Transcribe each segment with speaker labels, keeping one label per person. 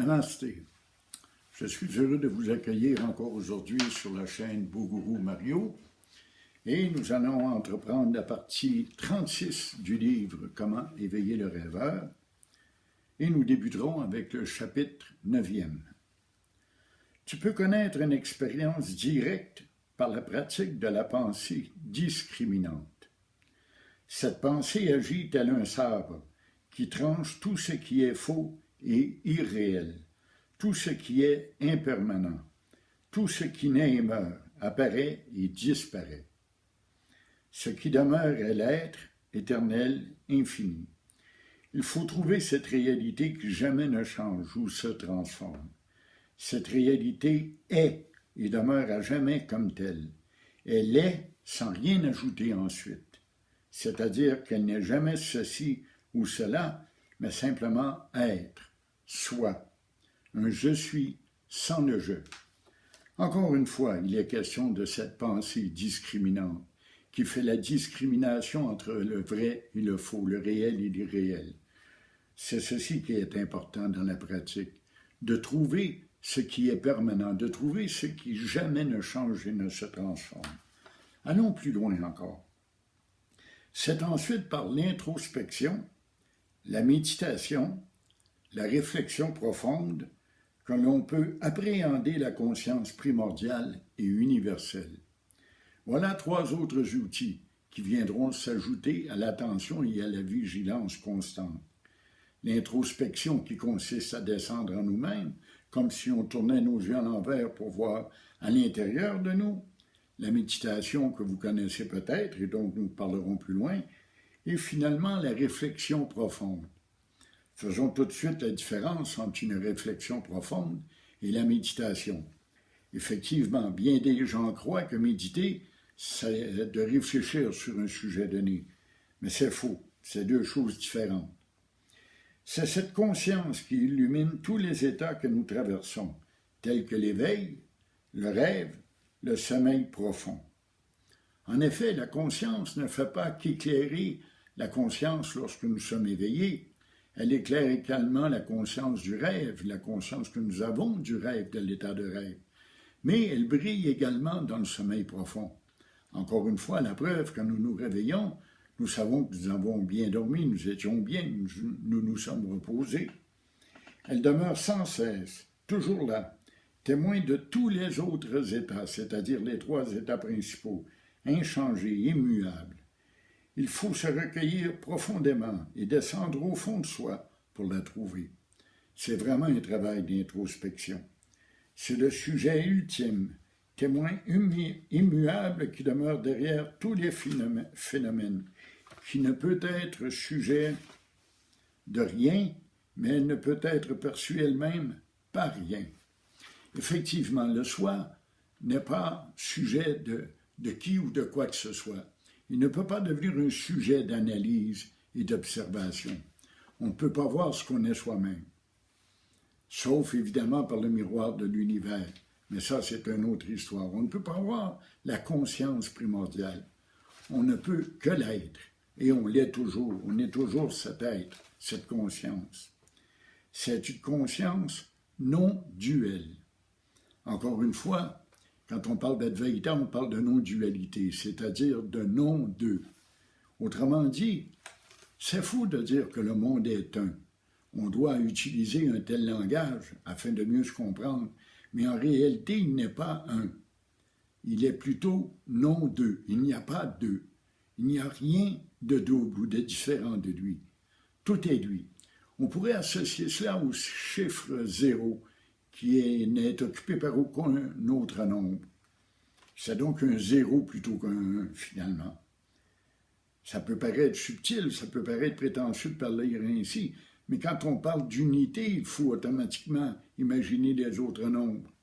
Speaker 1: Namasté. Je suis heureux de vous accueillir encore aujourd'hui sur la chaîne Bougourou Mario et nous allons entreprendre la partie 36 du livre « Comment éveiller le rêveur » et nous débuterons avec le chapitre 9e. Tu peux connaître une expérience directe par la pratique de la pensée discriminante. Cette pensée agit tel un sabre qui tranche tout ce qui est faux et irréel, tout ce qui est impermanent, tout ce qui naît et meurt, apparaît et disparaît. Ce qui demeure est l'être éternel, infini. Il faut trouver cette réalité qui jamais ne change ou se transforme. Cette réalité est et demeure à jamais comme telle. Elle est sans rien ajouter ensuite, c'est-à-dire qu'elle n'est jamais ceci ou cela, mais simplement être, soi, un je suis sans le je. Encore une fois, il est question de cette pensée discriminante qui fait la discrimination entre le vrai et le faux, le réel et l'irréel. C'est ceci qui est important dans la pratique, de trouver ce qui est permanent, de trouver ce qui jamais ne change et ne se transforme. Allons plus loin encore. C'est ensuite par l'introspection, la méditation, la réflexion profonde que l'on peut appréhender la conscience primordiale et universelle. Voilà trois autres outils qui viendront s'ajouter à l'attention et à la vigilance constante. L'introspection qui consiste à descendre en nous-mêmes, comme si on tournait nos yeux à l'envers pour voir à l'intérieur de nous. La méditation que vous connaissez peut-être et dont nous parlerons plus loin. Et finalement, la réflexion profonde. Faisons tout de suite la différence entre une réflexion profonde et la méditation. Effectivement, bien des gens croient que méditer, c'est de réfléchir sur un sujet donné. Mais c'est faux, c'est deux choses différentes. C'est cette conscience qui illumine tous les états que nous traversons, tels que l'éveil, le rêve, le sommeil profond. En effet, la conscience ne fait pas qu'éclairer la conscience lorsque nous sommes éveillés. Elle éclaire également la conscience du rêve, la conscience que nous avons du rêve, de l'état de rêve. Mais elle brille également dans le sommeil profond. Encore une fois, la preuve, quand nous nous réveillons, nous savons que nous avons bien dormi, nous étions bien, nous nous sommes reposés. Elle demeure sans cesse, toujours là, témoin de tous les autres états, c'est-à-dire les trois états principaux, inchangés, immuables. Il faut se recueillir profondément et descendre au fond de soi pour la trouver. C'est vraiment un travail d'introspection. C'est le sujet ultime, témoin immuable qui demeure derrière tous les phénomènes, qui ne peut être sujet de rien, mais elle ne peut être perçue elle-même par rien. Effectivement, le soi n'est pas sujet de qui ou de quoi que ce soit. Il ne peut pas devenir un sujet d'analyse et d'observation. On ne peut pas voir ce qu'on est soi-même, sauf évidemment par le miroir de l'univers. Mais ça, c'est une autre histoire. On ne peut pas voir la conscience primordiale. On ne peut que l'être, et on l'est toujours. On est toujours cet être, cette conscience. C'est une conscience non duelle. Encore une fois, quand on parle d'Advaita, on parle de non-dualité, c'est-à-dire de non-deux. Autrement dit, c'est faux de dire que le monde est un. On doit utiliser un tel langage afin de mieux se comprendre, mais en réalité, il n'est pas un. Il est plutôt non-deux. Il n'y a pas deux. Il n'y a rien de double ou de différent de lui. Tout est lui. On pourrait associer cela au chiffre 0, qui n'est occupé par aucun autre nombre. C'est donc un 0 plutôt qu'un 1, finalement. Ça peut paraître subtil, ça peut paraître prétentieux de parler ainsi, mais quand on parle d'unité, il faut automatiquement imaginer les autres nombres.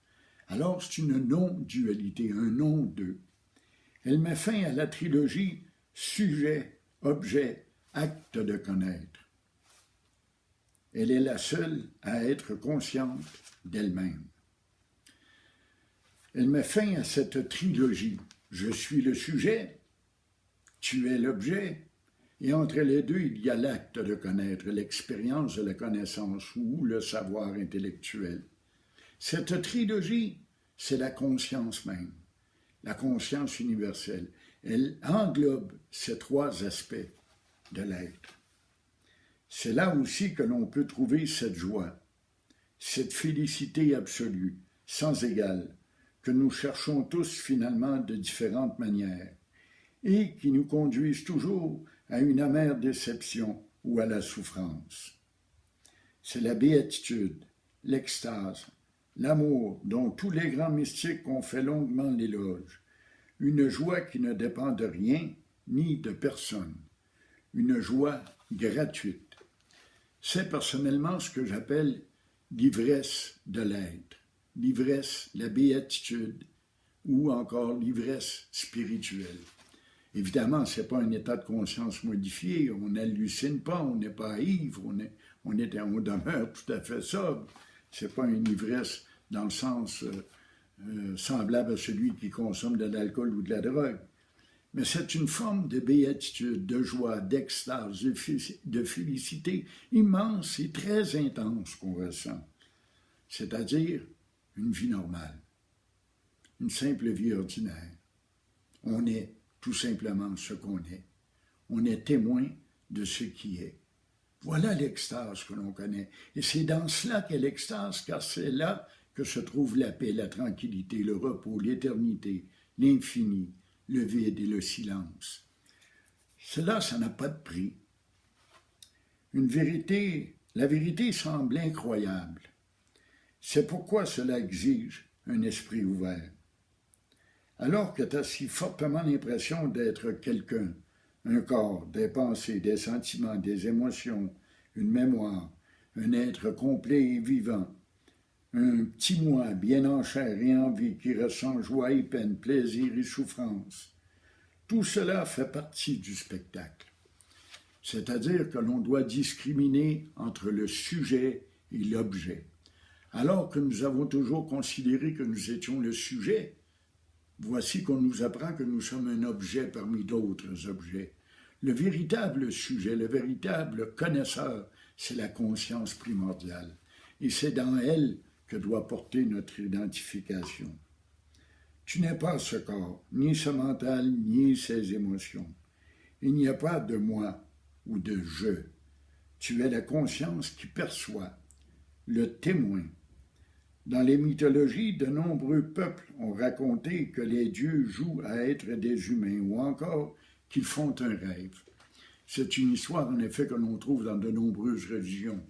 Speaker 1: Alors c'est une non-dualité, un non-deux. Elle met fin à la trilogie sujet, objet, acte de connaître. Elle est la seule à être consciente d'elle-même. Elle met fin à cette trilogie. Je suis le sujet, tu es l'objet, Et entre les deux, il y a l'acte de connaître, l'expérience de la connaissance ou le savoir intellectuel. Cette trilogie, c'est la conscience même, la conscience universelle. Elle englobe ces trois aspects de l'être. C'est là aussi que l'on peut trouver cette joie, cette félicité absolue, sans égale, que nous cherchons tous finalement de différentes manières, et qui nous conduisent toujours à une amère déception ou à la souffrance. C'est la béatitude, l'extase, l'amour dont tous les grands mystiques ont fait longuement l'éloge, une joie qui ne dépend de rien ni de personne, une joie gratuite. C'est personnellement ce que j'appelle l'ivresse de l'être, l'ivresse, la béatitude, ou encore l'ivresse spirituelle. Évidemment, ce n'est pas un état de conscience modifié, on n'hallucine pas, on n'est pas ivre, on demeure tout à fait sobre. Ce n'est pas une ivresse dans le sens semblable à celui qui consomme de l'alcool ou de la drogue. Mais c'est une forme de béatitude, de joie, d'extase, de félicité immense et très intense qu'on ressent. C'est-à-dire une vie normale, une simple vie ordinaire. On est tout simplement ce qu'on est. On est témoin de ce qui est. Voilà l'extase que l'on connaît. Et c'est dans cela qu'est l'extase, car c'est là que se trouve la paix, la tranquillité, le repos, l'éternité, l'infini, le vide et le silence. Cela, ça n'a pas de prix. La vérité semble incroyable. C'est pourquoi cela exige un esprit ouvert. Alors que tu as si fortement l'impression d'être quelqu'un, un corps, des pensées, des sentiments, des émotions, une mémoire, un être complet et vivant, un petit moi bien en chair et en vie qui ressent joie et peine, plaisir et souffrance. Tout cela fait partie du spectacle. C'est-à-dire que l'on doit discriminer entre le sujet et l'objet. Alors que nous avons toujours considéré que nous étions le sujet, voici qu'on nous apprend que nous sommes un objet parmi d'autres objets. Le véritable sujet, le véritable connaisseur, c'est la conscience primordiale. Et c'est dans elle que doit porter notre identification. Tu n'es pas ce corps, ni ce mental, ni ces émotions. Il n'y a pas de moi ou de je. Tu es la conscience qui perçoit, le témoin. Dans les mythologies, de nombreux peuples ont raconté que les dieux jouent à être des humains ou encore qu'ils font un rêve. C'est une histoire en effet que l'on trouve dans de nombreuses religions.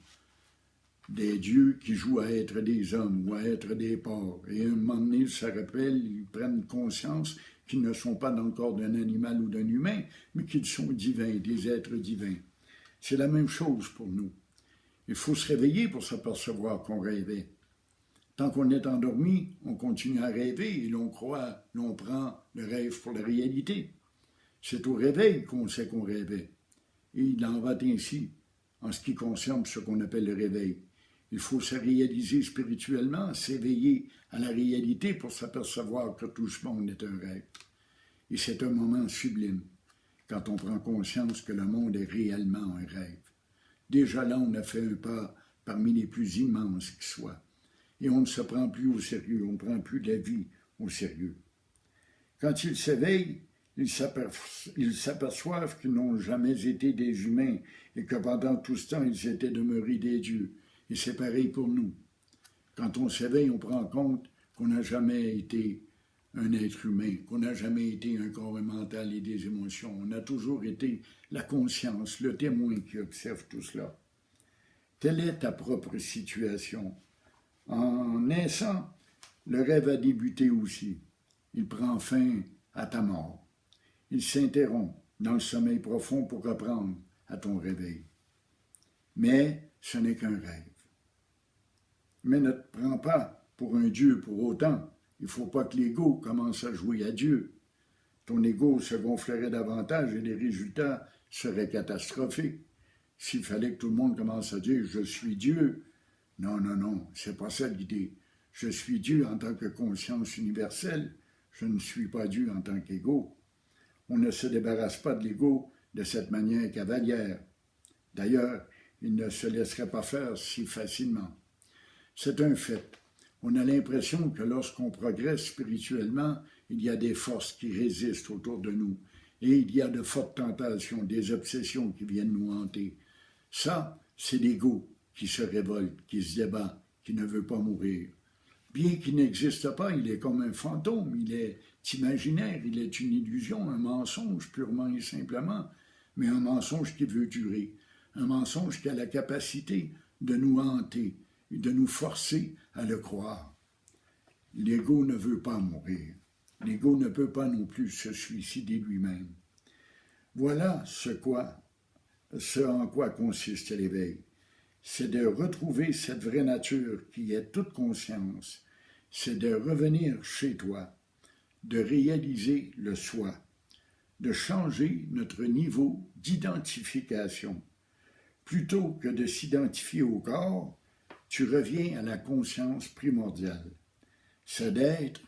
Speaker 1: Des dieux qui jouent à être des hommes ou à être des porcs. Et à un moment donné, ils se rappellent, ils prennent conscience qu'ils ne sont pas dans le corps d'un animal ou d'un humain, mais qu'ils sont divins, des êtres divins. C'est la même chose pour nous. Il faut se réveiller pour s'apercevoir qu'on rêvait. Tant qu'on est endormi, on continue à rêver et l'on croit, l'on prend le rêve pour la réalité. C'est au réveil qu'on sait qu'on rêvait. Et il en va ainsi en ce qui concerne ce qu'on appelle le réveil. Il faut se réaliser spirituellement, s'éveiller à la réalité pour s'apercevoir que tout ce monde est un rêve. Et c'est un moment sublime, quand on prend conscience que le monde est réellement un rêve. Déjà là, on a fait un pas parmi les plus immenses qui soient. Et on ne se prend plus au sérieux, on ne prend plus la vie au sérieux. Quand ils s'éveillent, ils s'aperçoivent qu'ils n'ont jamais été des humains et que pendant tout ce temps, ils étaient demeurés des dieux. Et c'est pareil pour nous. Quand on s'éveille, on prend compte qu'on n'a jamais été un être humain, qu'on n'a jamais été un corps mental et des émotions. On a toujours été la conscience, le témoin qui observe tout cela. Telle est ta propre situation. En naissant, le rêve a débuté aussi. Il prend fin à ta mort. Il s'interrompt dans le sommeil profond pour reprendre à ton réveil. Mais ce n'est qu'un rêve. Mais ne te prends pas pour un Dieu pour autant. Il ne faut pas que l'ego commence à jouer à Dieu. Ton ego se gonflerait davantage et les résultats seraient catastrophiques. S'il fallait que tout le monde commence à dire « je suis Dieu », non, c'est pas ça l'idée. Je suis Dieu en tant que conscience universelle, je ne suis pas Dieu en tant qu'ego. On ne se débarrasse pas de l'ego de cette manière cavalière. D'ailleurs, il ne se laisserait pas faire si facilement. C'est un fait. On a l'impression que lorsqu'on progresse spirituellement, il y a des forces qui résistent autour de nous et il y a de fortes tentations, des obsessions qui viennent nous hanter. Ça, c'est l'ego qui se révolte, qui se débat, qui ne veut pas mourir. Bien qu'il n'existe pas, il est comme un fantôme, il est imaginaire, il est une illusion, un mensonge purement et simplement, mais un mensonge qui veut durer, un mensonge qui a la capacité de nous hanter et de nous forcer à le croire. L'ego ne veut pas mourir. L'ego ne peut pas non plus se suicider lui-même. Voilà ce en quoi consiste l'éveil. C'est de retrouver cette vraie nature qui est toute conscience. C'est de revenir chez toi, de réaliser le soi, de changer notre niveau d'identification. Plutôt que de s'identifier au corps, tu reviens à la conscience primordiale. C'est d'être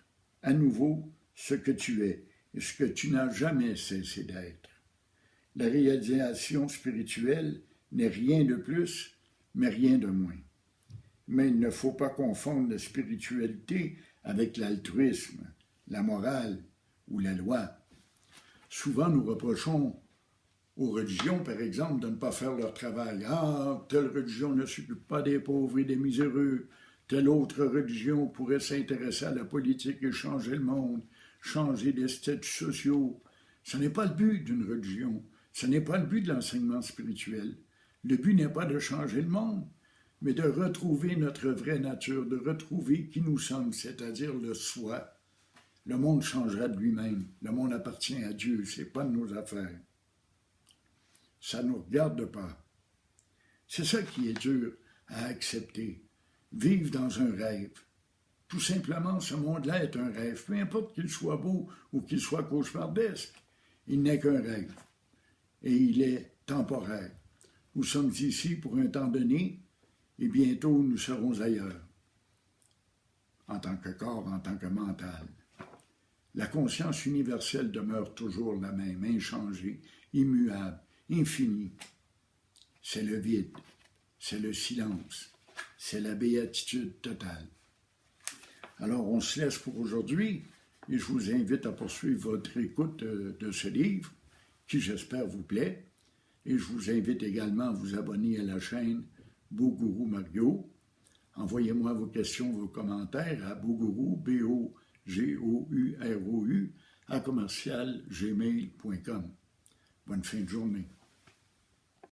Speaker 1: à nouveau ce que tu es et ce que tu n'as jamais cessé d'être. La réalisation spirituelle n'est rien de plus, mais rien de moins. Mais il ne faut pas confondre la spiritualité avec l'altruisme, la morale ou la loi. Souvent, nous reprochons aux religions, par exemple, de ne pas faire leur travail. Ah, telle religion ne s'occupe pas des pauvres et des miséreux. Telle autre religion pourrait s'intéresser à la politique et changer le monde, changer les statuts sociaux. Ce n'est pas le but d'une religion. Ce n'est pas le but de l'enseignement spirituel. Le but n'est pas de changer le monde, mais de retrouver notre vraie nature, de retrouver qui nous sommes, c'est-à-dire le soi. Le monde changera de lui-même. Le monde appartient à Dieu, ce n'est pas de nos affaires. Ça ne nous regarde pas. C'est ça qui est dur à accepter. Vivre dans un rêve. Tout simplement, ce monde-là est un rêve. Peu importe qu'il soit beau ou qu'il soit cauchemardesque, il n'est qu'un rêve. Et il est temporaire. Nous sommes ici pour un temps donné et bientôt nous serons ailleurs. En tant que corps, en tant que mental. La conscience universelle demeure toujours la même, inchangée, immuable, infinie. C'est le vide, c'est le silence, c'est la béatitude totale. Alors, on se laisse pour aujourd'hui et je vous invite à poursuivre votre écoute de ce livre qui, j'espère, vous plaît. Et je vous invite également à vous abonner à la chaîne Bougourou Mario. Envoyez-moi vos questions, vos commentaires à Bougourou, B-O-G-O-U-R-O-U, @gmail.com. Bonne fin de journée.